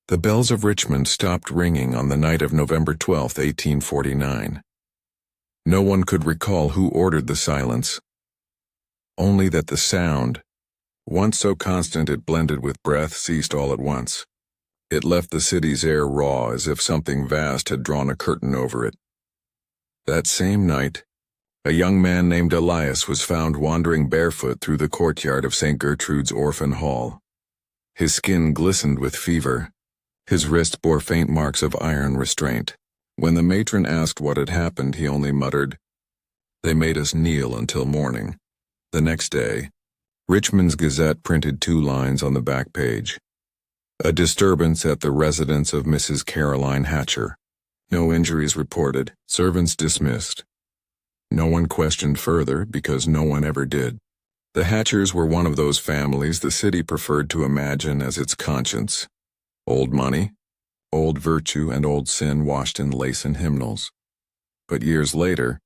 The bells of Richmond stopped ringing on the night of November 12, 1849. No one could recall who ordered the silence. Only that the sound, once so constant it blended with breath, ceased all at once. It left the city's air raw as if something vast had drawn a curtain over it. That same night, a young man named Elias was found wandering barefoot through the courtyard of St. Gertrude's Orphan Hall. His skin glistened with fever. His wrist bore faint marks of iron restraint. When the matron asked what had happened, he only muttered, "They made us kneel until morning." The next day, Richmond's Gazette printed 2 lines on the back page. A disturbance at the residence of Mrs. Caroline Hatcher. No injuries reported, servants dismissed. No one questioned further because no one ever did. The Hatchers were one of those families the city preferred to imagine as its conscience. Old money, old virtue, and old sin washed in lace and hymnals. But years later,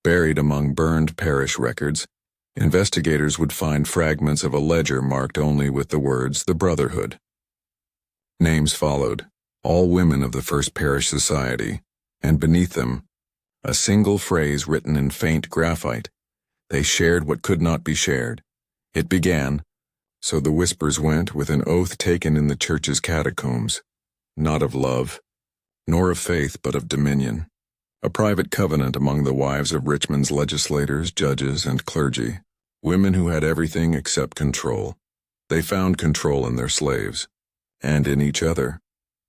buried among burned parish records, investigators would find fragments of a ledger marked only with the words, "The Brotherhood." Names followed, all women of the First Parish Society, and beneath them, a single phrase written in faint graphite. They shared what could not be shared. It began, so the whispers went, with an oath taken in the church's catacombs, not of love, nor of faith, but of dominion. A private covenant among the wives of Richmond's legislators, judges, and clergy, women who had everything except control. They found control in their slaves, and in each other.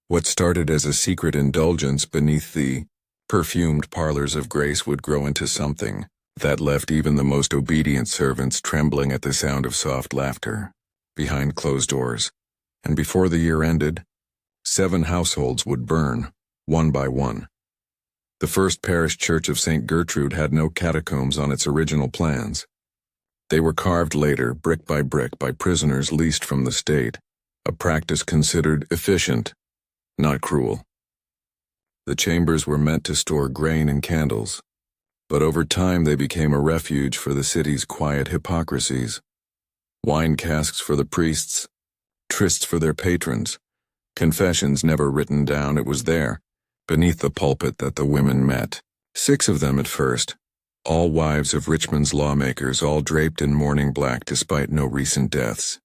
What started as a secret indulgence beneath the perfumed parlors of grace would grow into something that left even the most obedient servants trembling at the sound of soft laughter behind closed doors. And before the year ended, 7 households would burn, one by one. The First Parish Church of St. Gertrude had no catacombs on its original plans. They were carved later, brick, by prisoners leased from the state, a practice considered efficient, not cruel. The chambers were meant to store grain and candles, but over time they became a refuge for the city's quiet hypocrisies. Wine casks for the priests, trysts for their patrons, confessions never written down. It was there, beneath the pulpit, that the women met. 6 of them at first, all wives of Richmond's lawmakers, all draped in mourning black despite no recent deaths.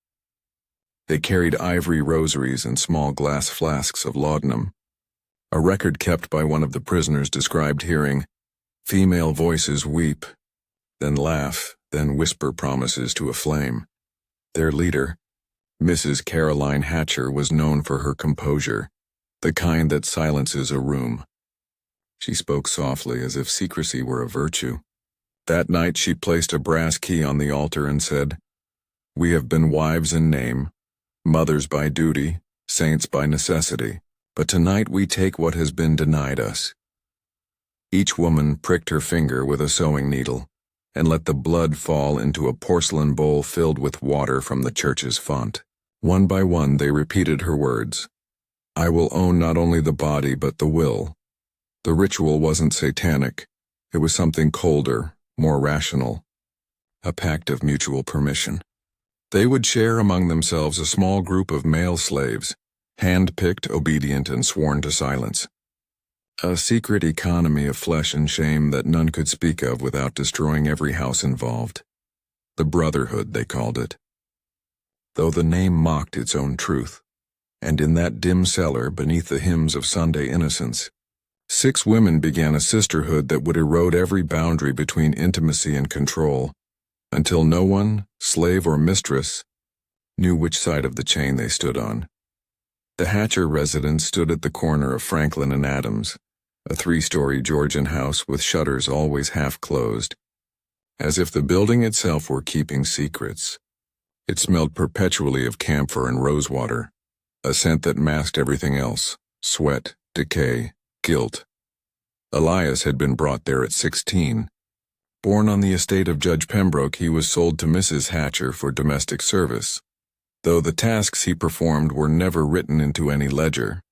They carried ivory rosaries and small glass flasks of laudanum. A record kept by one of the prisoners described hearing female voices weep, then laugh, then whisper promises to a flame. Their leader, Mrs. Caroline Hatcher, was known for her composure, the kind that silences a room. She spoke softly, as if secrecy were a virtue. That night she placed a brass key on the altar and said, "We have been wives in name, mothers by duty, saints by necessity, but tonight we take what has been denied us." Each woman pricked her finger with a sewing needle and let the blood fall into a porcelain bowl filled with water from the church's font. One by one they repeated her words. "I will own not only the body but the will." The ritual wasn't satanic. It was something colder, more rational. A pact of mutual permission. They would share among themselves a small group of male slaves, hand-picked, obedient, and sworn to silence. A secret economy of flesh and shame that none could speak of without destroying every house involved. The Brotherhood, they called it, though the name mocked its own truth. And in that dim cellar, beneath the hymns of Sunday innocence, 6 women began a sisterhood that would erode every boundary between intimacy and control, until no one, slave or mistress, knew which side of the chain they stood on. The Hatcher residence stood at the corner of Franklin and Adams, a 3-story Georgian house with shutters always half closed, as if the building itself were keeping secrets. It smelled perpetually of camphor and rosewater, a scent that masked everything else: sweat, decay, guilt. Elias had been brought there at 16. Born on the estate of Judge Pembroke, he was sold to Mrs. Hatcher for domestic service, though the tasks he performed were never written into any ledger.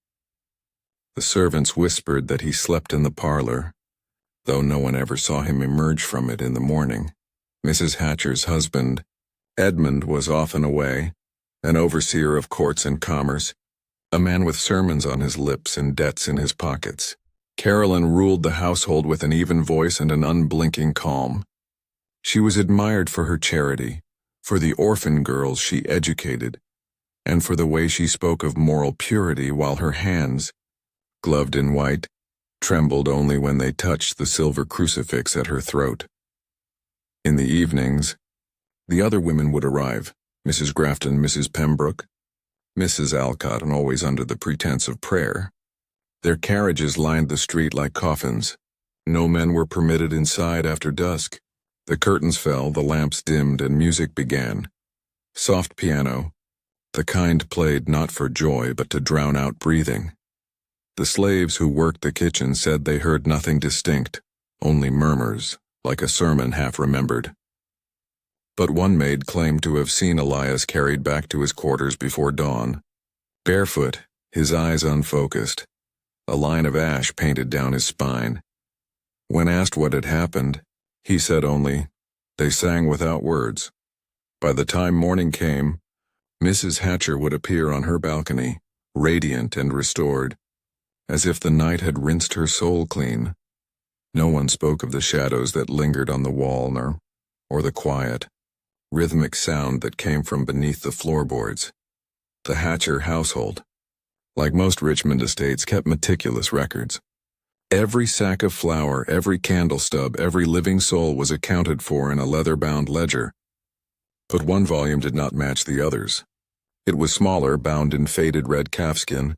The servants whispered that he slept in the parlor, though no one ever saw him emerge from it in the morning. Mrs. Hatcher's husband, Edmund, was often away, an overseer of courts and commerce, a man with sermons on his lips and debts in his pockets. Carolyn ruled the household with an even voice and an unblinking calm. She was admired for her charity, for the orphan girls she educated, and for the way she spoke of moral purity while her hands, gloved in white, trembled only when they touched the silver crucifix at her throat. In the evenings, the other women would arrive, Mrs. Grafton, Mrs. Pembroke, Mrs. Alcott, and always under the pretense of prayer. Their carriages lined the street like coffins. No men were permitted inside after dusk. The curtains fell, the lamps dimmed, and music began. Soft piano, the kind played not for joy but to drown out breathing. The slaves who worked the kitchen said they heard nothing distinct, only murmurs, like a sermon half remembered. But one maid claimed to have seen Elias carried back to his quarters before dawn, barefoot, his eyes unfocused, a line of ash painted down his spine. When asked what had happened, he said only, "They sang without words." By the time morning came, Mrs. Hatcher would appear on her balcony, radiant and restored, as if the night had rinsed her soul clean. No one spoke of the shadows that lingered on the wall or the quiet, rhythmic sound that came from beneath the floorboards. The Hatcher household, like most Richmond estates, kept meticulous records. Every sack of flour, every candle stub, every living soul was accounted for in a leather-bound ledger. But one volume did not match the others. It was smaller, bound in faded red calfskin,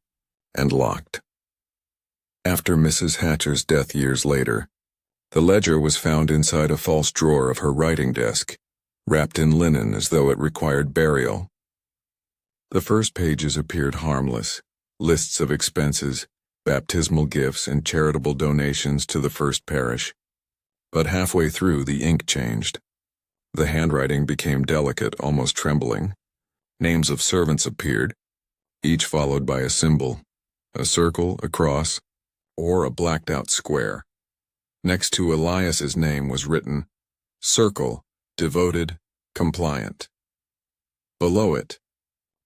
and locked. After Mrs. Hatcher's death years later, the ledger was found inside a false drawer of her writing desk, wrapped in linen as though it required burial. The first pages appeared harmless, lists of expenses, baptismal gifts, and charitable donations to the first parish. But halfway through, the ink changed. The handwriting became delicate, almost trembling. Names of servants appeared, each followed by a symbol, a circle, a cross, or a blacked-out square. Next to Elias's name was written, "Circle, devoted, compliant." Below it,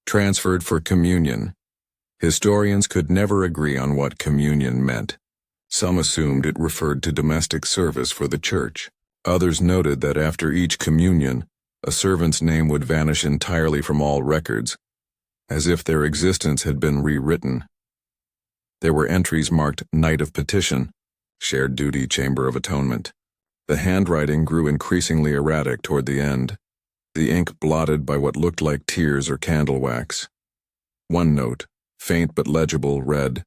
"Transferred for communion." Historians could never agree on what communion meant. Some assumed it referred to domestic service for the church. Others noted that after each communion, a servant's name would vanish entirely from all records, as if their existence had been rewritten. There were entries marked Night of Petition, Shared Duty, Chamber of Atonement. The handwriting grew increasingly erratic toward the end, the ink blotted by what looked like tears or candle wax. One note, faint but legible, read,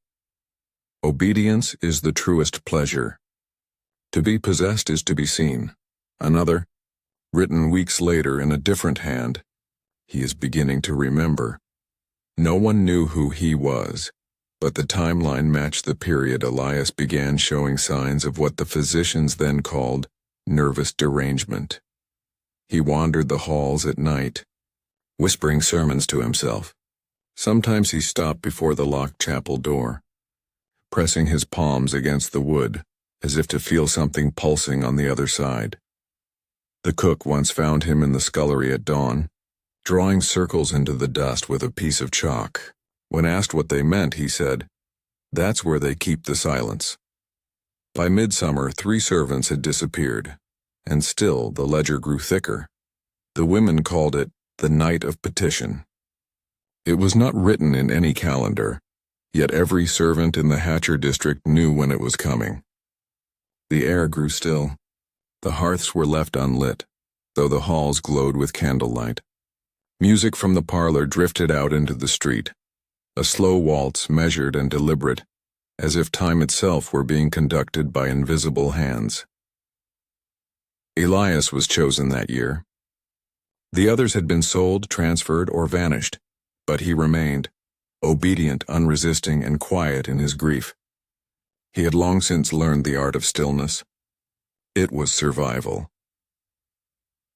"Obedience is the truest pleasure. To be possessed is to be seen." Another, written weeks later in a different hand, "He is beginning to remember." No one knew who he was, but the timeline matched the period Elias began showing signs of what the physicians then called nervous derangement. He wandered the halls at night, whispering sermons to himself. Sometimes he stopped before the locked chapel door, pressing his palms against the wood, as if to feel something pulsing on the other side. The cook once found him in the scullery at dawn, drawing circles into the dust with a piece of chalk. When asked what they meant, he said, "That's where they keep the silence." By midsummer, 3 servants had disappeared, and still the ledger grew thicker. The women called it the Night of Petition. It was not written in any calendar, yet every servant in the Hatcher district knew when it was coming. The air grew still. The hearths were left unlit, though the halls glowed with candlelight. Music from the parlor drifted out into the street, a slow waltz, measured and deliberate, as if time itself were being conducted by invisible hands. Elias was chosen that year. The others had been sold, transferred, or vanished, but he remained, obedient, unresisting, and quiet in his grief. He had long since learned the art of stillness. It was survival.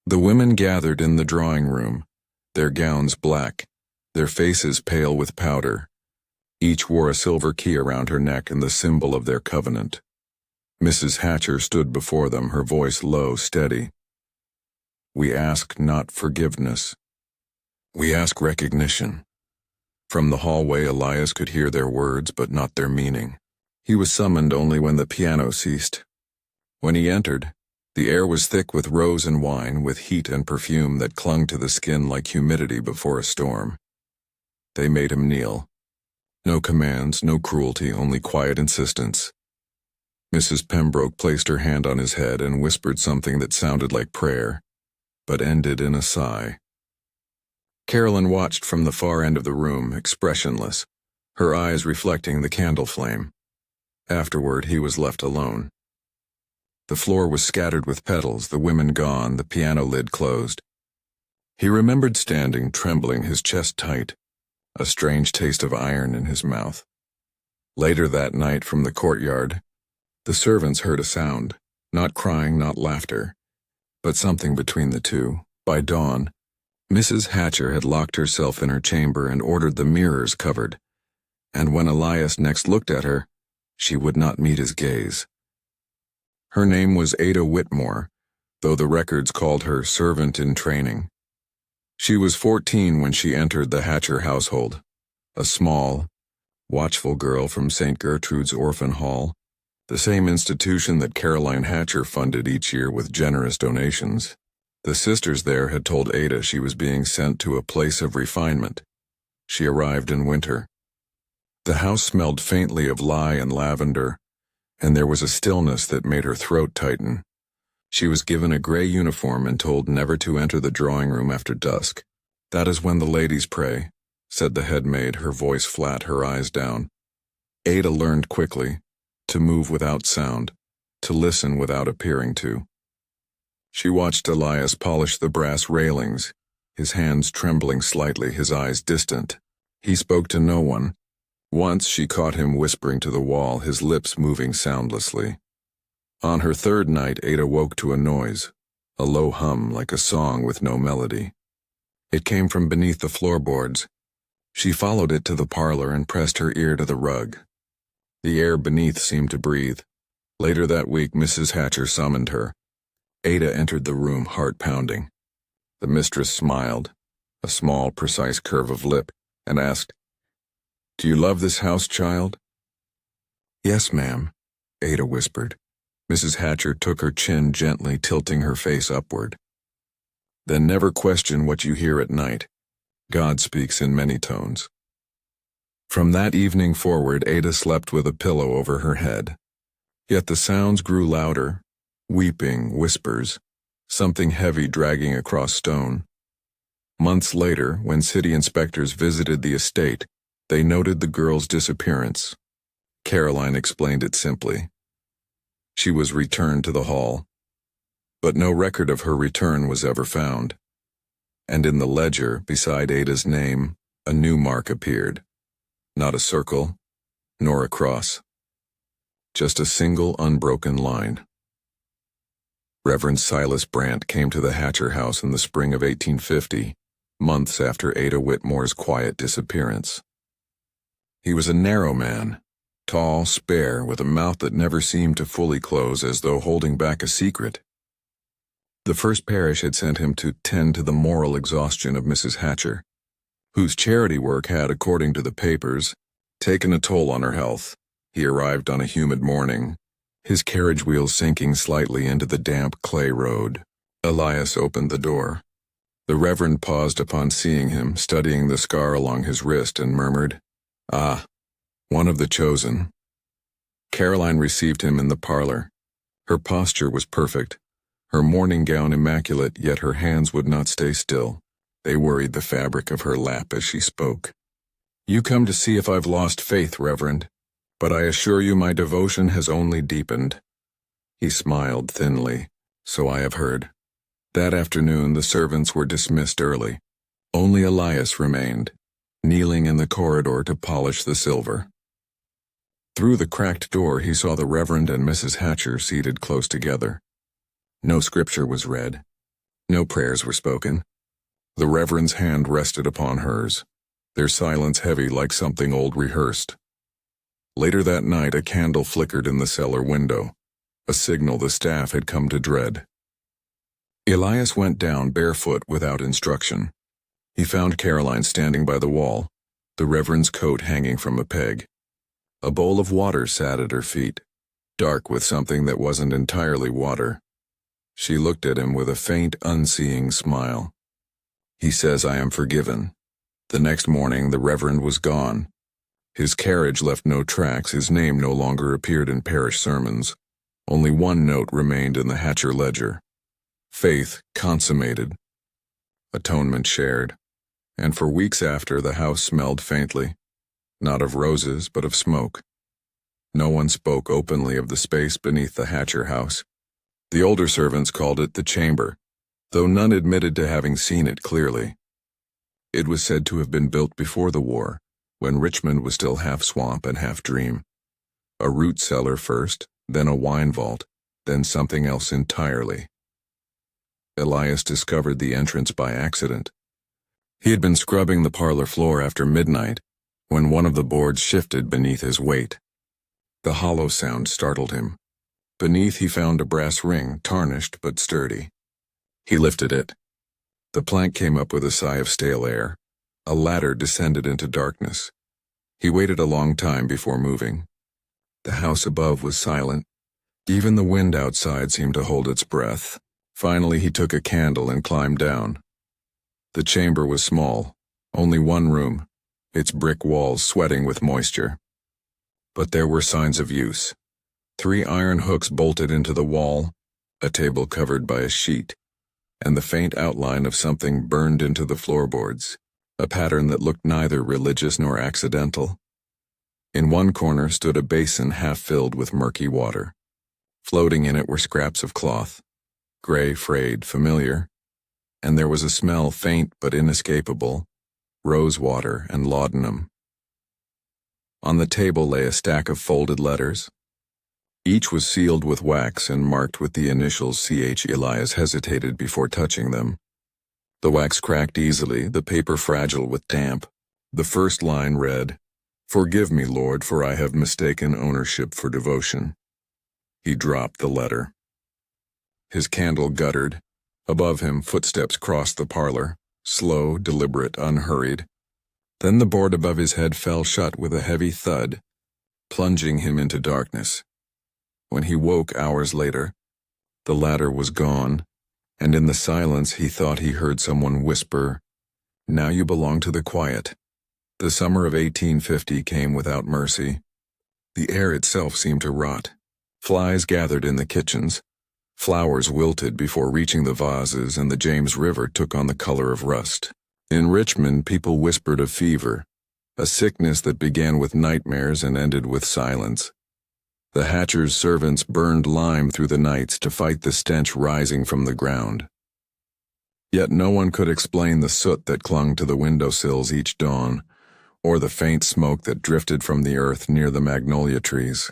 The women gathered in the drawing room, their gowns black, their faces pale with powder. Each wore a silver key around her neck and the symbol of their covenant. Mrs. Hatcher stood before them, her voice low, steady. "We ask not forgiveness. We ask recognition. From the hallway, Elias could hear their words but not their meaning. He was summoned only when the piano ceased. When he entered, the air was thick with rose and wine, with heat and perfume that clung to the skin like humidity before a storm. They made him kneel. No commands, no cruelty, only quiet insistence. Mrs. Pembroke placed her hand on his head and whispered something that sounded like prayer, but ended in a sigh. Carolyn watched from the far end of the room, expressionless, her eyes reflecting the candle flame. Afterward, he was left alone. The floor was scattered with petals, the women gone, the piano lid closed. He remembered standing, trembling, his chest tight, a strange taste of iron in his mouth. Later that night, from the courtyard, the servants heard a sound, not crying, not laughter, but something between the two. By dawn, Mrs. Hatcher had locked herself in her chamber and ordered the mirrors covered, and when Elias next looked at her, she would not meet his gaze. Her name was Ada Whitmore, though the records called her servant in training. She was 14 when she entered the Hatcher household, a small, watchful girl from St. Gertrude's Orphan Hall, the same institution that Caroline Hatcher funded each year with generous donations. The sisters there had told Ada she was being sent to a place of refinement. She arrived in winter. The house smelled faintly of lye and lavender, and there was a stillness that made her throat tighten. She was given a gray uniform and told never to enter the drawing room after dusk. "That is when the ladies pray," said the head maid, her voice flat, her eyes down. Ada learned quickly to move without sound, to listen without appearing to. She watched Elias polish the brass railings, his hands trembling slightly, his eyes distant. He spoke to no one. Once she caught him whispering to the wall, his lips moving soundlessly. On her third night, Ada woke to a noise, a low hum like a song with no melody. It came from beneath the floorboards. She followed it to the parlor and pressed her ear to the rug. The air beneath seemed to breathe. Later that week, Mrs. Hatcher summoned her. Ada entered the room, heart pounding. The mistress smiled, a small, precise curve of lip, and asked, "Do you love this house, child?" "Yes, ma'am," Ada whispered. Mrs. Hatcher took her chin gently, tilting her face upward. "Then never question what you hear at night. God speaks in many tones." From that evening forward, Ada slept with a pillow over her head. Yet the sounds grew louder, weeping, whispers, something heavy dragging across stone. Months later, when city inspectors visited the estate, they noted the girl's disappearance. Caroline explained it simply. She was returned to the hall, but no record of her return was ever found. And in the ledger, beside Ada's name, a new mark appeared. Not a circle, nor a cross. Just a single unbroken line. Reverend Silas Brandt came to the Hatcher house in the spring of 1850, months after Ada Whitmore's quiet disappearance. He was a narrow man, tall, spare, with a mouth that never seemed to fully close, as though holding back a secret. The First Parish had sent him to tend to the moral exhaustion of Mrs. Hatcher, whose charity work had, according to the papers, taken a toll on her health. He arrived on a humid morning, his carriage wheels sinking slightly into the damp clay road. Elias opened the door. The Reverend paused upon seeing him, studying the scar along his wrist, and murmured, "Ah, one of the chosen." Caroline received him in the parlor. Her posture was perfect, her morning gown immaculate, yet her hands would not stay still. They worried the fabric of her lap as she spoke. "You come to see if I've lost faith, Reverend, but I assure you my devotion has only deepened." He smiled thinly. "So I have heard." That afternoon the servants were dismissed early. Only Elias remained, kneeling in the corridor to polish the silver. Through the cracked door he saw the Reverend and Mrs. Hatcher seated close together. No scripture was read. No prayers were spoken. The Reverend's hand rested upon hers, their silence heavy like something old rehearsed. Later that night a candle flickered in the cellar window, a signal the staff had come to dread. Elias went down barefoot without instruction. He found Caroline standing by the wall, the Reverend's coat hanging from a peg. A bowl of water sat at her feet, dark with something that wasn't entirely water. She looked at him with a faint, unseeing smile. He says, "I am forgiven." The next morning, the Reverend was gone. His carriage left no tracks. His name no longer appeared in parish sermons. Only one note remained in the Hatcher ledger. Faith consummated. Atonement shared. And for weeks after, the house smelled faintly, not of roses, but of smoke. No one spoke openly of the space beneath the Hatcher house. The older servants called it the chamber, though none admitted to having seen it clearly. It was said to have been built before the war, when Richmond was still half swamp and half dream. A root cellar first, then a wine vault, then something else entirely. Elias discovered the entrance by accident. He had been scrubbing the parlor floor after midnight, when one of the boards shifted beneath his weight. The hollow sound startled him. Beneath he found a brass ring, tarnished but sturdy. He lifted it. The plank came up with a sigh of stale air. A ladder descended into darkness. He waited a long time before moving. The house above was silent. Even the wind outside seemed to hold its breath. Finally he took a candle and climbed down. The chamber was small, only one room, its brick walls sweating with moisture. But there were signs of use. 3 iron hooks bolted into the wall, a table covered by a sheet, and the faint outline of something burned into the floorboards, a pattern that looked neither religious nor accidental. In one corner stood a basin half filled with murky water. Floating in it were scraps of cloth, gray, frayed, familiar, and there was a smell faint but inescapable, rose water and laudanum. On the table lay a stack of folded letters. Each was sealed with wax and marked with the initials CH. Elias hesitated before touching them. The wax cracked easily, the paper fragile with damp. The first line read, "Forgive me, Lord, for I have mistaken ownership for devotion." He dropped the letter. His candle guttered. Above him, footsteps crossed the parlor, slow, deliberate, unhurried. Then the board above his head fell shut with a heavy thud, plunging him into darkness. When he woke hours later, the ladder was gone, and in the silence he thought he heard someone whisper, "Now you belong to the quiet." The summer of 1850 came without mercy. The air itself seemed to rot. Flies gathered in the kitchens. Flowers wilted before reaching the vases, and the James River took on the color of rust. In Richmond, people whispered of fever, a sickness that began with nightmares and ended with silence. The Hatcher's servants burned lime through the nights to fight the stench rising from the ground. Yet no one could explain the soot that clung to the windowsills each dawn, or the faint smoke that drifted from the earth near the magnolia trees.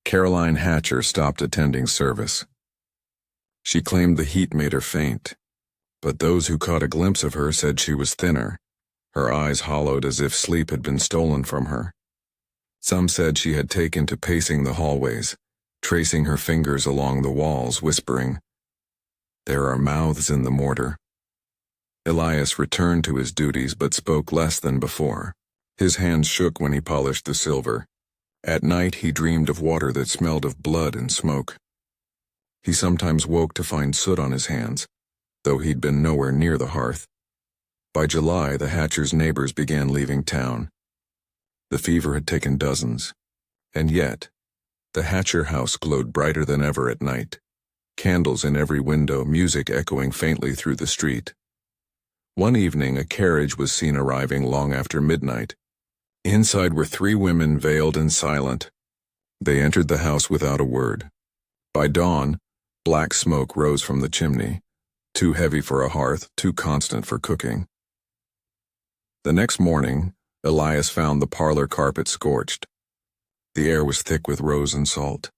Caroline Hatcher stopped attending service. She claimed the heat made her faint, but those who caught a glimpse of her said she was thinner, her eyes hollowed as if sleep had been stolen from her. Some said she had taken to pacing the hallways, tracing her fingers along the walls, whispering, "There are mouths in the mortar." Elias returned to his duties but spoke less than before. His hands shook when he polished the silver. At night he dreamed of water that smelled of blood and smoke. He sometimes woke to find soot on his hands, though he'd been nowhere near the hearth. By July, the Hatcher's neighbors began leaving town. The fever had taken dozens, and yet, the Hatcher house glowed brighter than ever at night. Candles in every window, music echoing faintly through the street. One evening, a carriage was seen arriving long after midnight. Inside were 3 women veiled and silent. They entered the house without a word. By dawn, black smoke rose from the chimney, too heavy for a hearth, too constant for cooking. The next morning, Elias found the parlor carpet scorched. The air was thick with rose and salt.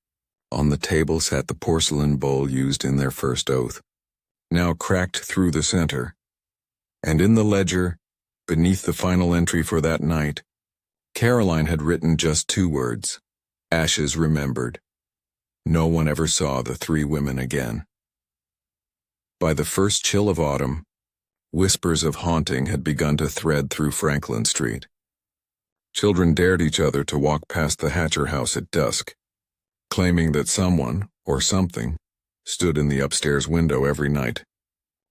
On the table sat the porcelain bowl used in their first oath, now cracked through the center. And in the ledger, beneath the final entry for that night, Caroline had written just 2 words, "Ashes remembered." No one ever saw the 3 women again. By the first chill of autumn, Whispers of haunting had begun to thread through Franklin Street. Children dared each other to walk past the Hatcher house at dusk, claiming that someone, or something, stood in the upstairs window every night,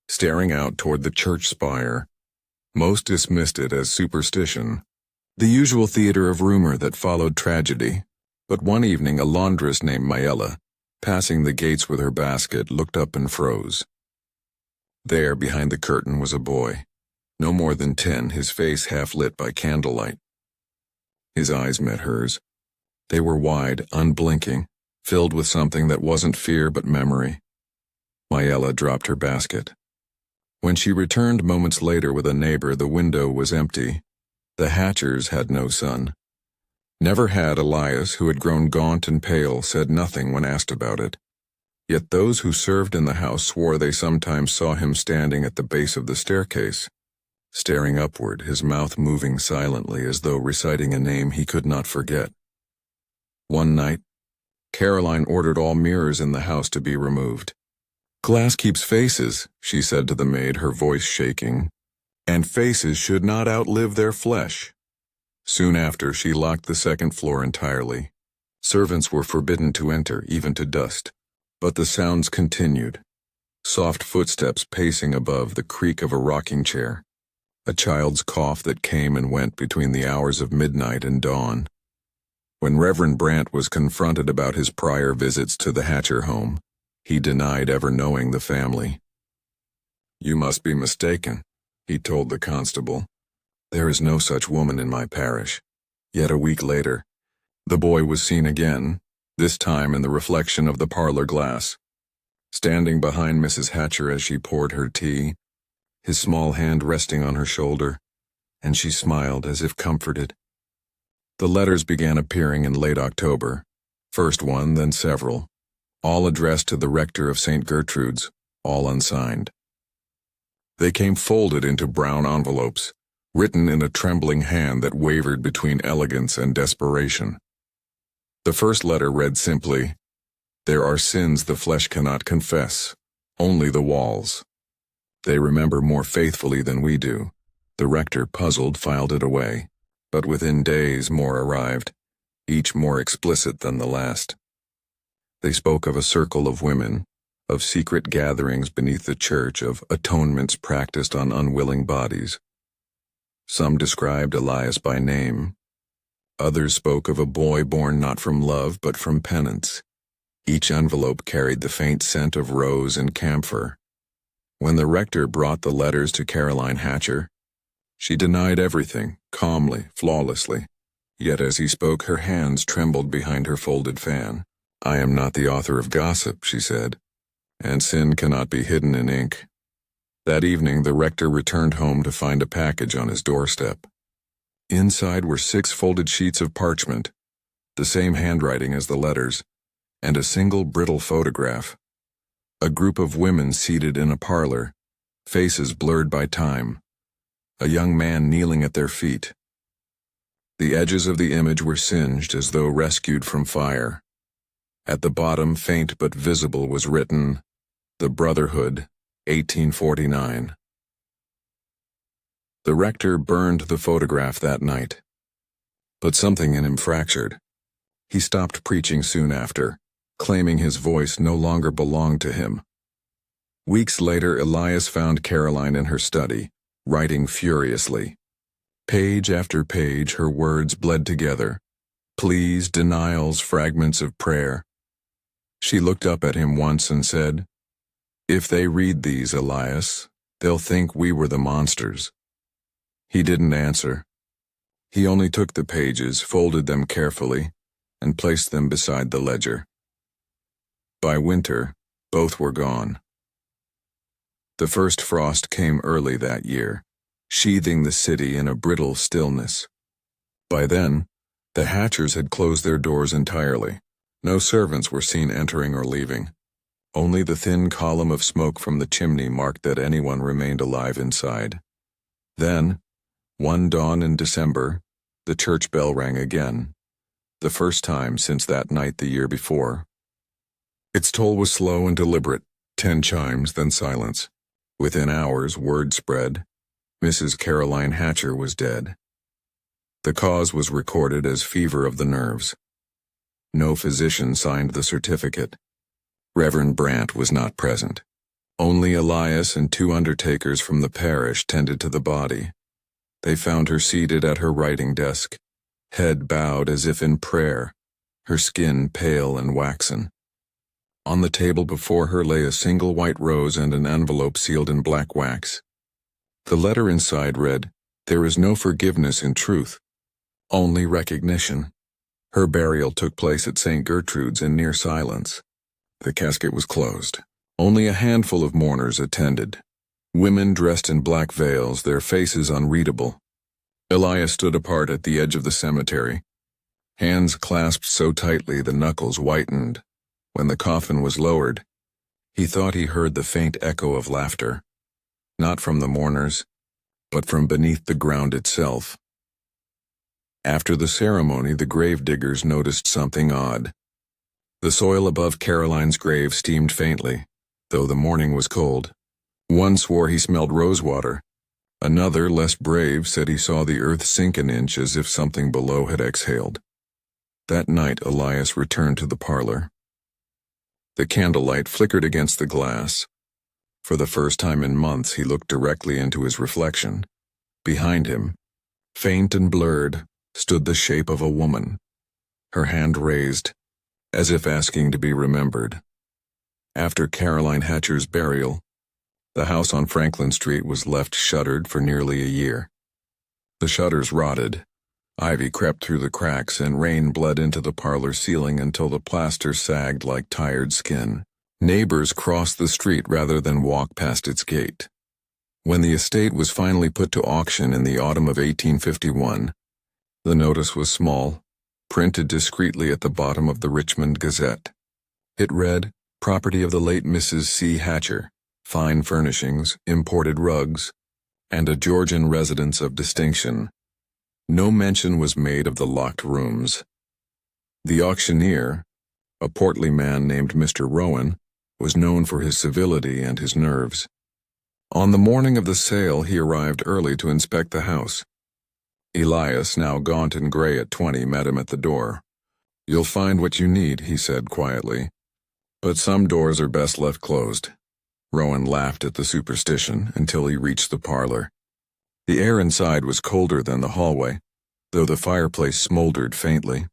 staring out toward the church spire. Most dismissed it as superstition, the usual theater of rumor that followed tragedy. But one evening a laundress named Mayella, passing the gates with her basket, looked up and froze. There, behind the curtain, was a boy, no more than 10, his face half lit by candlelight. His eyes met hers. They were wide, unblinking, filled with something that wasn't fear but memory. Mayella dropped her basket. When she returned moments later with a neighbor, the window was empty. The Hatchers had no son. Never had Elias, who had grown gaunt and pale, said nothing when asked about it. Yet those who served in the house swore they sometimes saw him standing at the base of the staircase, staring upward, his mouth moving silently as though reciting a name he could not forget. One night, Caroline ordered all mirrors in the house to be removed. "Glass keeps faces," she said to the maid, her voice shaking, "and faces should not outlive their flesh." Soon after, she locked the second floor entirely. Servants were forbidden to enter, even to dust. But the sounds continued. Soft footsteps pacing above, the creak of a rocking chair. A child's cough that came and went between the hours of midnight and dawn. When Reverend Brant was confronted about his prior visits to the Hatcher home, he denied ever knowing the family. "You must be mistaken," he told the constable. "There is no such woman in my parish." Yet a week later, the boy was seen again, this time in the reflection of the parlor glass, standing behind Mrs. Hatcher as she poured her tea, his small hand resting on her shoulder, and she smiled as if comforted. The letters began appearing in late October, first one, then several, all addressed to the rector of St. Gertrude's, all unsigned. They came folded into brown envelopes, written in a trembling hand that wavered between elegance and desperation. The first letter read simply, "There are sins the flesh cannot confess, only the walls. They remember more faithfully than we do." The rector, puzzled, filed it away, but within days more arrived, each more explicit than the last. They spoke of a circle of women, of secret gatherings beneath the church, of atonements practiced on unwilling bodies. Some described Elias by name. Others spoke of a boy born not from love but from penance. Each envelope carried the faint scent of rose and camphor. When the rector brought the letters to Caroline Hatcher, she denied everything, calmly, flawlessly. Yet as he spoke, her hands trembled behind her folded fan. "I am not the author of gossip," she said, "and sin cannot be hidden in ink." That evening, the rector returned home to find a package on his doorstep. Inside were 6 folded sheets of parchment, the same handwriting as the letters, and a single brittle photograph. A group of women seated in a parlor, faces blurred by time. A young man kneeling at their feet. The edges of the image were singed as though rescued from fire. At the bottom, faint but visible, was written, "The Brotherhood, 1849. The rector burned the photograph that night. But something in him fractured. He stopped preaching soon after, claiming his voice no longer belonged to him. Weeks later, Elias found Caroline in her study, writing furiously. Page after page, her words bled together. Pleas, denials, fragments of prayer. She looked up at him once and said, "If they read these, Elias, they'll think we were the monsters." He didn't answer. He only took the pages, folded them carefully, and placed them beside the ledger. By winter, both were gone. The first frost came early that year, sheathing the city in a brittle stillness. By then, the Hatchers had closed their doors entirely. No servants were seen entering or leaving. Only the thin column of smoke from the chimney marked that anyone remained alive inside. Then, one dawn in December, the church bell rang again, the first time since that night the year before. Its toll was slow and deliberate, 10 chimes, then silence. Within hours, word spread. Mrs. Caroline Hatcher was dead. The cause was recorded as fever of the nerves. No physician signed the certificate. Reverend Brant was not present. Only Elias and 2 undertakers from the parish tended to the body. They found her seated at her writing desk, head bowed as if in prayer, her skin pale and waxen. On the table before her lay a single white rose and an envelope sealed in black wax. The letter inside read, "There is no forgiveness in truth, only recognition." Her burial took place at St. Gertrude's in near silence. The casket was closed. Only a handful of mourners attended. Women dressed in black veils, their faces unreadable. Elias stood apart at the edge of the cemetery, hands clasped so tightly the knuckles whitened. When the coffin was lowered, he thought he heard the faint echo of laughter, not from the mourners, but from beneath the ground itself. After the ceremony, the grave diggers noticed something odd. The soil above Caroline's grave steamed faintly, though the morning was cold. One swore he smelled rosewater. Another, less brave, said he saw the earth sink an inch as if something below had exhaled. That night, Elias returned to the parlor. The candlelight flickered against the glass. For the first time in months, he looked directly into his reflection. Behind him, faint and blurred, stood the shape of a woman, her hand raised, as if asking to be remembered. After Caroline Hatcher's burial, the house on Franklin Street was left shuttered for nearly a year. The shutters rotted. Ivy crept through the cracks and rain bled into the parlor ceiling until the plaster sagged like tired skin. Neighbors crossed the street rather than walk past its gate. When the estate was finally put to auction in the autumn of 1851, the notice was small, printed discreetly at the bottom of the Richmond Gazette. It read, "Property of the late Mrs. C. Hatcher, fine furnishings, imported rugs, and a Georgian residence of distinction." No mention was made of the locked rooms. The auctioneer, a portly man named Mr. Rowan, was known for his civility and his nerves. On the morning of the sale, he arrived early to inspect the house. Elias, now gaunt and gray at 20, met him at the door. "You'll find what you need," he said quietly, "but some doors are best left closed." Rowan laughed at the superstition until he reached the parlor. The air inside was colder than the hallway, though the fireplace smoldered faintly.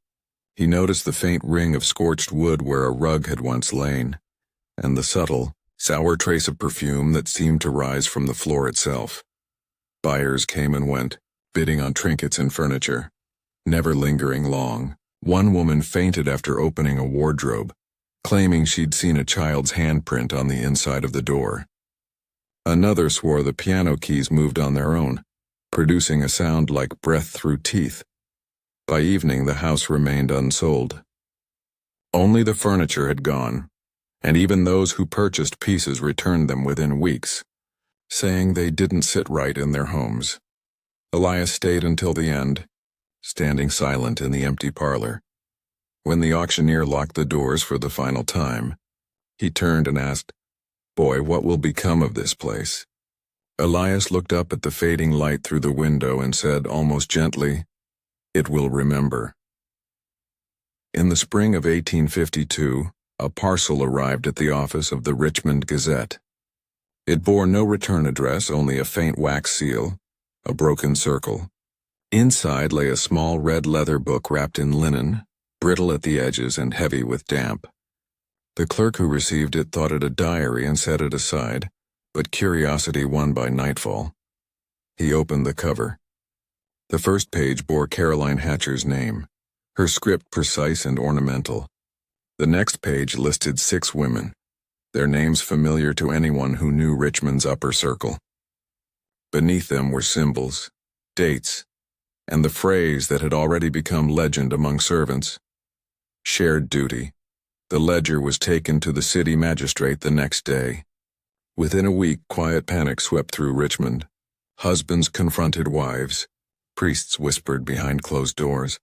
He noticed the faint ring of scorched wood where a rug had once lain, and the subtle, sour trace of perfume that seemed to rise from the floor itself. Buyers came and went, bidding on trinkets and furniture, never lingering long. One woman fainted after opening a wardrobe, claiming she'd seen a child's handprint on the inside of the door. Another swore the piano keys moved on their own, producing a sound like breath through teeth. By evening, the house remained unsold. Only the furniture had gone, and even those who purchased pieces returned them within weeks, saying they didn't sit right in their homes. Elias stayed until the end, standing silent in the empty parlor. When the auctioneer locked the doors for the final time, he turned and asked, "Boy, what will become of this place?" Elias looked up at the fading light through the window and said almost gently, "It will remember." In the spring of 1852, a parcel arrived at the office of the Richmond Gazette. It bore no return address, only a faint wax seal, a broken circle. Inside lay a small red leather book wrapped in linen, brittle at the edges and heavy with damp. The clerk who received it thought it a diary and set it aside, but curiosity won by nightfall. He opened the cover. The first page bore Caroline Hatcher's name, her script precise and ornamental. The next page listed 6 women, their names familiar to anyone who knew Richmond's upper circle. Beneath them were symbols, dates, and the phrase that had already become legend among servants: shared duty. The ledger was taken to the city magistrate the next day. Within a week, quiet panic swept through Richmond. Husbands confronted wives. Priests whispered behind closed doors.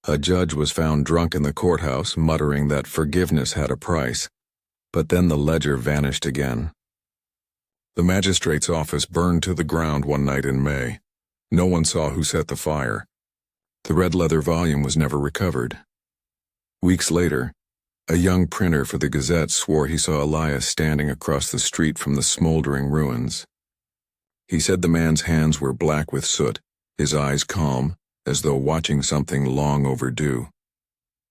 A judge was found drunk in the courthouse, muttering that forgiveness had a price. But then the ledger vanished again. The magistrate's office burned to the ground one night in May. No one saw who set the fire. The red leather volume was never recovered. Weeks later, a young printer for the Gazette swore he saw Elias standing across the street from the smoldering ruins. He said the man's hands were black with soot, his eyes calm, as though watching something long overdue.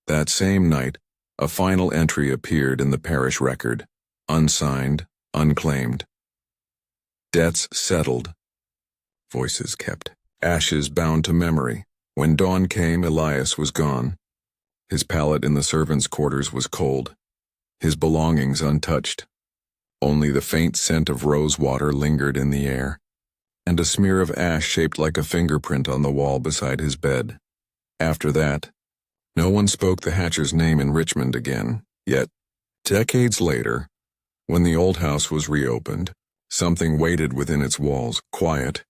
That same night, a final entry appeared in the parish record, unsigned, unclaimed. Debts settled. Voices kept. Ashes bound to memory. When dawn came, Elias was gone. His pallet in the servants' quarters was cold, his belongings untouched. Only the faint scent of rose water lingered in the air, and a smear of ash shaped like a fingerprint on the wall beside his bed. After that, no one spoke the Hatcher's name in Richmond again, yet, decades later, when the old house was reopened, something waited within its walls, quiet,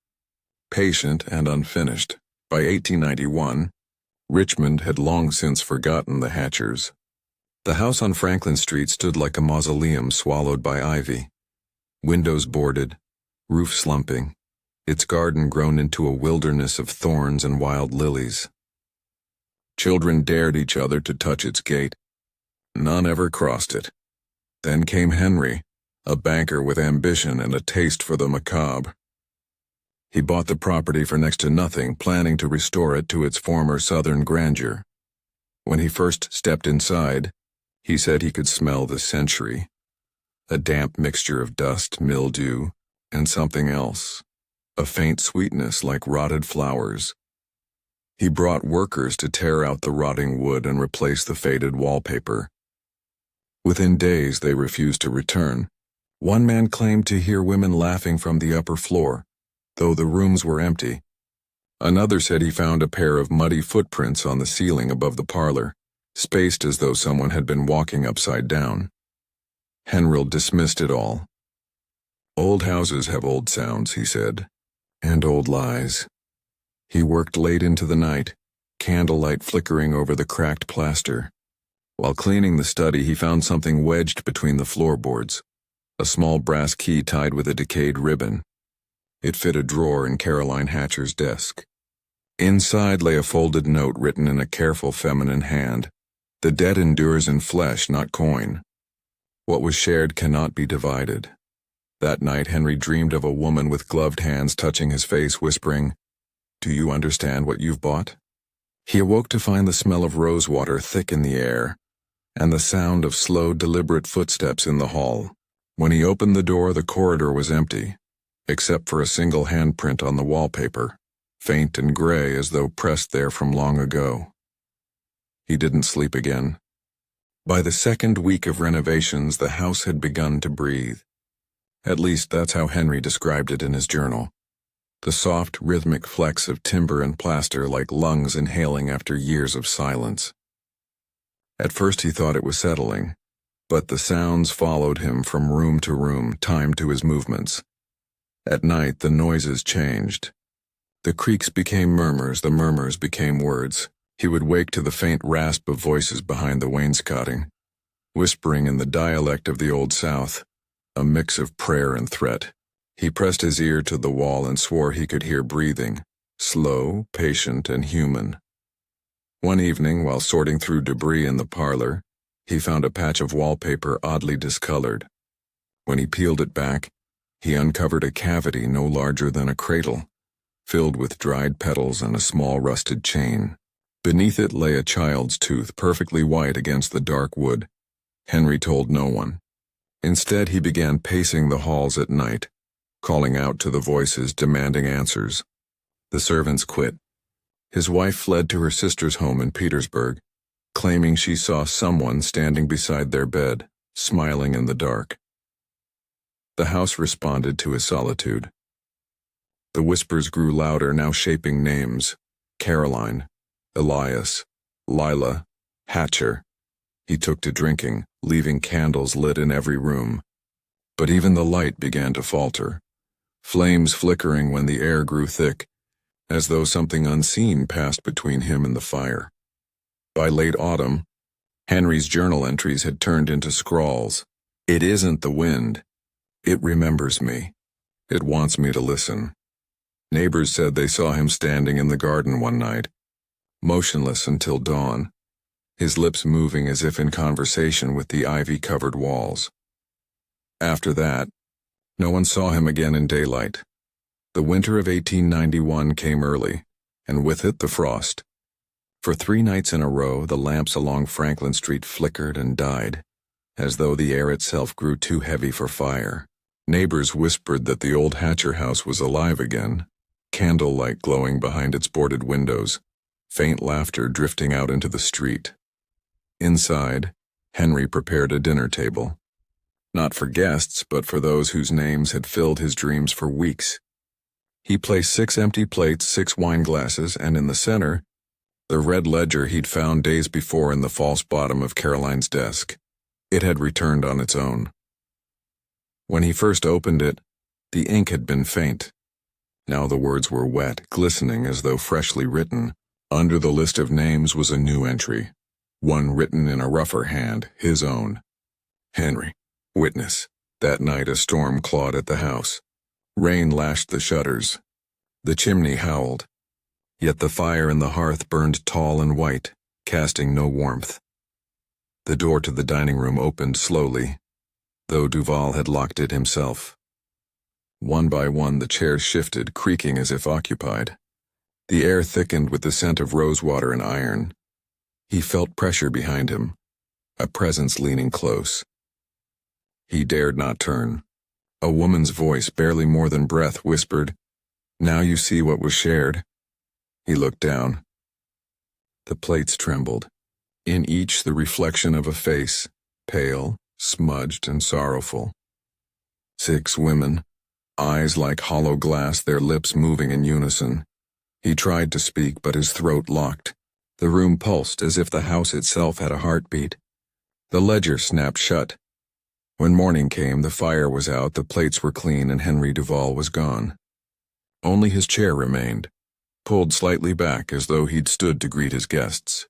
patient, and unfinished. By 1891, Richmond had long since forgotten the Hatchers. The house on Franklin Street stood like a mausoleum swallowed by ivy. Windows boarded, roof slumping, its garden grown into a wilderness of thorns and wild lilies. Children dared each other to touch its gate. None ever crossed it. Then came Henry, a banker with ambition and a taste for the macabre. He bought the property for next to nothing, planning to restore it to its former southern grandeur. When he first stepped inside, he said he could smell the century, a damp mixture of dust, mildew, and something else, a faint sweetness like rotted flowers. He brought workers to tear out the rotting wood and replace the faded wallpaper. Within days, they refused to return. One man claimed to hear women laughing from the upper floor, though the rooms were empty. Another said he found a pair of muddy footprints on the ceiling above the parlor, spaced as though someone had been walking upside down. Henry dismissed it all. Old houses have old sounds, he said, and old lies. He worked late into the night, candlelight flickering over the cracked plaster. While cleaning the study, he found something wedged between the floorboards, a small brass key tied with a decayed ribbon. It fit a drawer in Caroline Hatcher's desk. Inside lay a folded note written in a careful feminine hand. The debt endures in flesh, not coin. What was shared cannot be divided. That night Henry dreamed of a woman with gloved hands touching his face, whispering, "Do you understand what you've bought?" He awoke to find the smell of rosewater thick in the air, and the sound of slow, deliberate footsteps in the hall. When he opened the door, the corridor was empty, except for a single handprint on the wallpaper, faint and gray as though pressed there from long ago. He didn't sleep again. By the second week of renovations, the house had begun to breathe. At least that's how Henry described it in his journal. The soft, rhythmic flecks of timber and plaster like lungs inhaling after years of silence. At first he thought it was settling, but the sounds followed him from room to room, timed to his movements. At night, the noises changed. The creaks became murmurs, the murmurs became words. He would wake to the faint rasp of voices behind the wainscoting, whispering in the dialect of the Old South, a mix of prayer and threat. He pressed his ear to the wall and swore he could hear breathing, slow, patient, and human. One evening, while sorting through debris in the parlor, he found a patch of wallpaper oddly discolored. When he peeled it back, he uncovered a cavity no larger than a cradle, filled with dried petals and a small rusted chain. Beneath it lay a child's tooth, perfectly white against the dark wood. Henry told no one. Instead, he began pacing the halls at night, calling out to the voices, demanding answers. The servants quit. His wife fled to her sister's home in Petersburg, claiming she saw someone standing beside their bed, smiling in the dark. The house responded to his solitude. The whispers grew louder, now shaping names: Caroline, Elias, Lila, Hatcher. He took to drinking, leaving candles lit in every room. But even the light began to falter, flames flickering when the air grew thick, as though something unseen passed between him and the fire. By late autumn, Henry's journal entries had turned into scrawls. "It isn't the wind. It remembers me. It wants me to listen. Neighbors said they saw him standing in the garden one night, motionless until dawn, his lips moving as if in conversation with the ivy-covered walls. After that, no one saw him again in daylight. The winter of 1891 came early, and with it the frost. For 3 nights in a row, the lamps along Franklin Street flickered and died, as though the air itself grew too heavy for fire. Neighbors whispered that the old Hatcher house was alive again, candlelight glowing behind its boarded windows, faint laughter drifting out into the street. Inside, Henry prepared a dinner table. Not for guests, but for those whose names had filled his dreams for weeks. He placed 6 empty plates, 6 wine glasses, and in the center, the red ledger he'd found days before in the false bottom of Caroline's desk. It had returned on its own. When he first opened it, the ink had been faint. Now the words were wet, glistening as though freshly written. Under the list of names was a new entry, one written in a rougher hand, his own. Henry, witness. That night a storm clawed at the house. Rain lashed the shutters. The chimney howled. Yet the fire in the hearth burned tall and white, casting no warmth. The door to the dining room opened slowly, though Duval had locked it himself. One by one the chairs shifted, creaking as if occupied. The air thickened with the scent of rosewater and iron. He felt pressure behind him, a presence leaning close. He dared not turn. A woman's voice, barely more than breath, whispered, "Now you see what was shared." He looked down. The plates trembled. In each the reflection of a face, pale, smudged and sorrowful. 6 women, eyes like hollow glass, their lips moving in unison. He tried to speak, but his throat locked. The room pulsed as if the house itself had a heartbeat. The ledger snapped shut. When morning came, the fire was out, the plates were clean, and Henry Duval was gone. Only his chair remained, pulled slightly back as though he'd stood to greet his guests.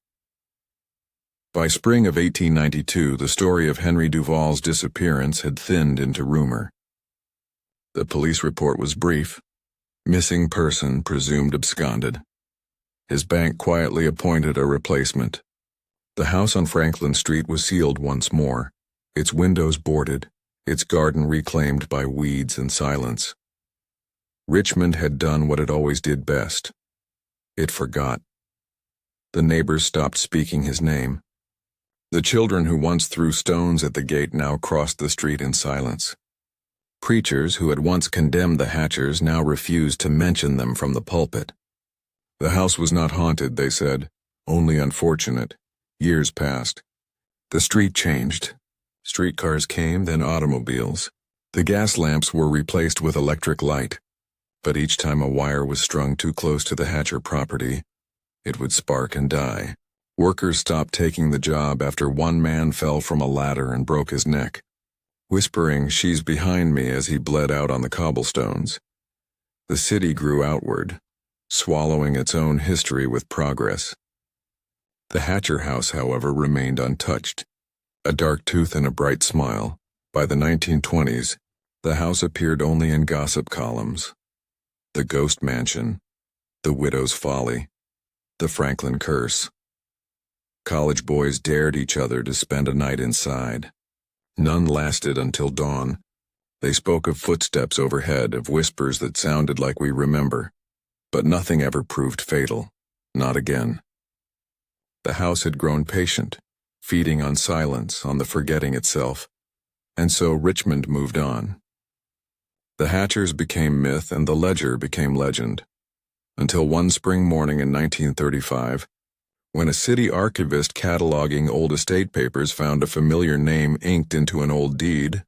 By spring of 1892, the story of Henry Duval's disappearance had thinned into rumor. The police report was brief. Missing person presumed absconded. His bank quietly appointed a replacement. The house on Franklin Street was sealed once more, its windows boarded, its garden reclaimed by weeds and silence. Richmond had done what it always did best. It forgot. The neighbors stopped speaking his name. The children who once threw stones at the gate now crossed the street in silence. Preachers who had once condemned the Hatchers now refused to mention them from the pulpit. The house was not haunted, they said, only unfortunate. Years passed. The street changed. Streetcars came, then automobiles. The gas lamps were replaced with electric light, but each time a wire was strung too close to the Hatcher property, it would spark and die. Workers stopped taking the job after one man fell from a ladder and broke his neck, whispering, "She's behind me," as he bled out on the cobblestones. The city grew outward, swallowing its own history with progress. The Hatcher house, however, remained untouched, a dark tooth and a bright smile. By the 1920s, the house appeared only in gossip columns. The ghost mansion, the widow's folly, the Franklin curse. College boys dared each other to spend a night inside. None lasted until dawn. They spoke of footsteps overhead, of whispers that sounded like we remember, but nothing ever proved fatal. Not again. The house had grown patient, feeding on silence, on the forgetting itself, and so Richmond moved on. The Hatchers became myth and the ledger became legend, until one spring morning in 1935, when a city archivist cataloging old estate papers found a familiar name inked into an old deed,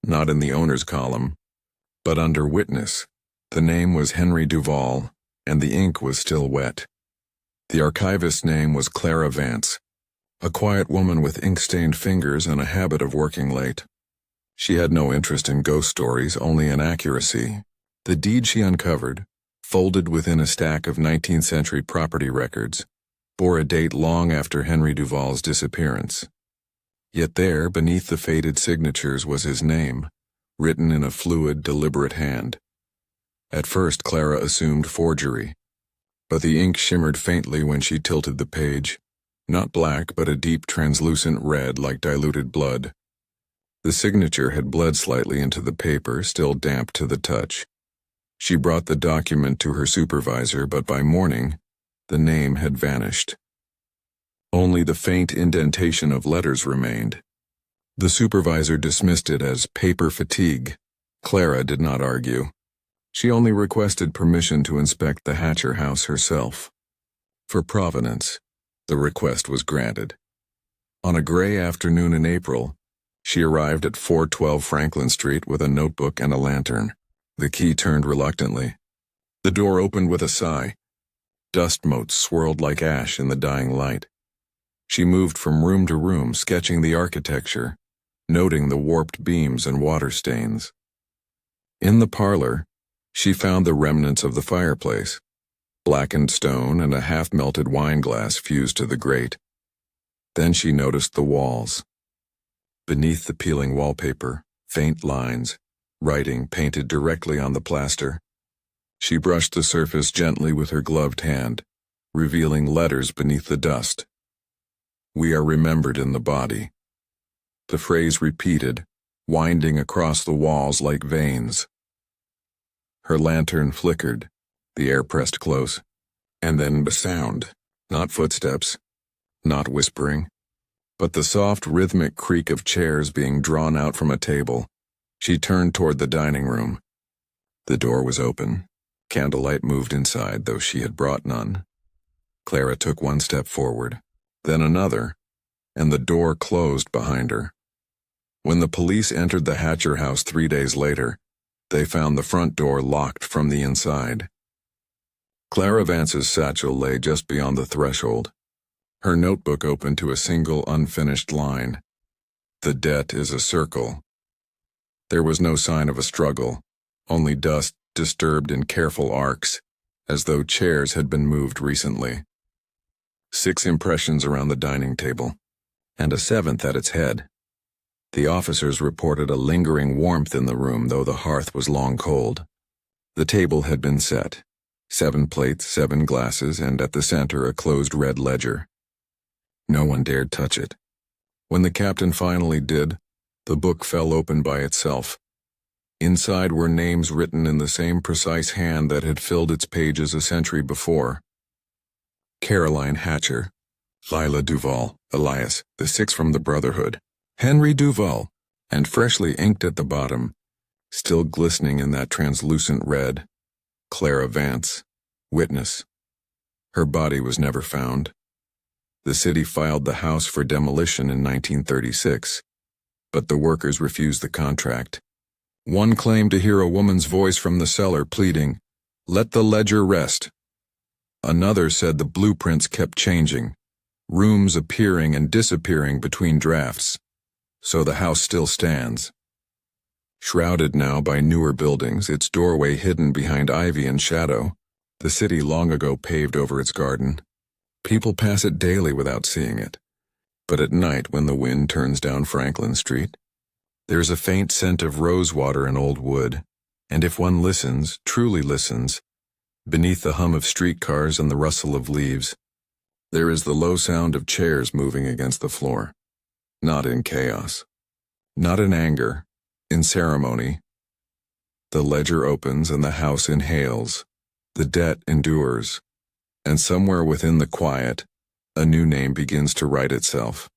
not in the owner's column, but under witness. The name was Henry Duval, and the ink was still wet. The archivist's name was Clara Vance, a quiet woman with ink-stained fingers and a habit of working late. She had no interest in ghost stories, only in accuracy. The deed she uncovered, folded within a stack of 19th century property records, bore a date long after Henry Duval's disappearance. Yet there, beneath the faded signatures, was his name, written in a fluid, deliberate hand, At first, Clara assumed forgery, but the ink shimmered faintly when she tilted the page. Not black, but a deep translucent red like diluted blood. The signature had bled slightly into the paper, still damp to the touch. She brought the document to her supervisor, but by morning, the name had vanished. Only the faint indentation of letters remained. The supervisor dismissed it as paper fatigue. Clara did not argue. She only requested permission to inspect the Hatcher house herself. For provenance, the request was granted. On a gray afternoon in April, she arrived at 412 Franklin Street with a notebook and a lantern. The key turned reluctantly. The door opened with a sigh. Dust motes swirled like ash in the dying light. She moved from room to room, sketching the architecture, noting the warped beams and water stains. In the parlor, she found the remnants of the fireplace, blackened stone and a half-melted wine glass fused to the grate. Then she noticed the walls. Beneath the peeling wallpaper, faint lines, writing painted directly on the plaster. She brushed the surface gently with her gloved hand, revealing letters beneath the dust. "We are remembered in the body." The phrase repeated, winding across the walls like veins. Her lantern flickered, the air pressed close, and then a sound, not footsteps, not whispering, but the soft rhythmic creak of chairs being drawn out from a table. She turned toward the dining room. The door was open. Candlelight moved inside, though she had brought none. Clara took one step forward, then another, and the door closed behind her. When the police entered the Hatcher house 3 days later, they found the front door locked from the inside. Clara Vance's satchel lay just beyond the threshold, her notebook open to a single unfinished line. "The debt is a circle." There was no sign of a struggle, only dust disturbed in careful arcs, as though chairs had been moved recently. 6 impressions around the dining table, and a 7th at its head. The officers reported a lingering warmth in the room, though the hearth was long cold. The table had been set, 7 plates, 7 glasses, and at the center a closed red ledger. No one dared touch it. When the captain finally did, the book fell open by itself. Inside were names written in the same precise hand that had filled its pages a century before. Caroline Hatcher, Lila Duval, Elias, the 6 from the Brotherhood, Henry Duval, and freshly inked at the bottom, still glistening in that translucent red, Clara Vance, witness. Her body was never found. The city filed the house for demolition in 1936, but the workers refused the contract. One claimed to hear a woman's voice from the cellar pleading, "Let the ledger rest." Another said the blueprints kept changing, rooms appearing and disappearing between drafts. So the house still stands. Shrouded now by newer buildings, its doorway hidden behind ivy and shadow, the city long ago paved over its garden. People pass it daily without seeing it. But at night, when the wind turns down Franklin Street, there's a faint scent of rosewater and old wood, and if one listens, truly listens, beneath the hum of streetcars and the rustle of leaves, there is the low sound of chairs moving against the floor. Not in chaos, not in anger, in ceremony. The ledger opens and the house inhales, the debt endures, and somewhere within the quiet, a new name begins to write itself.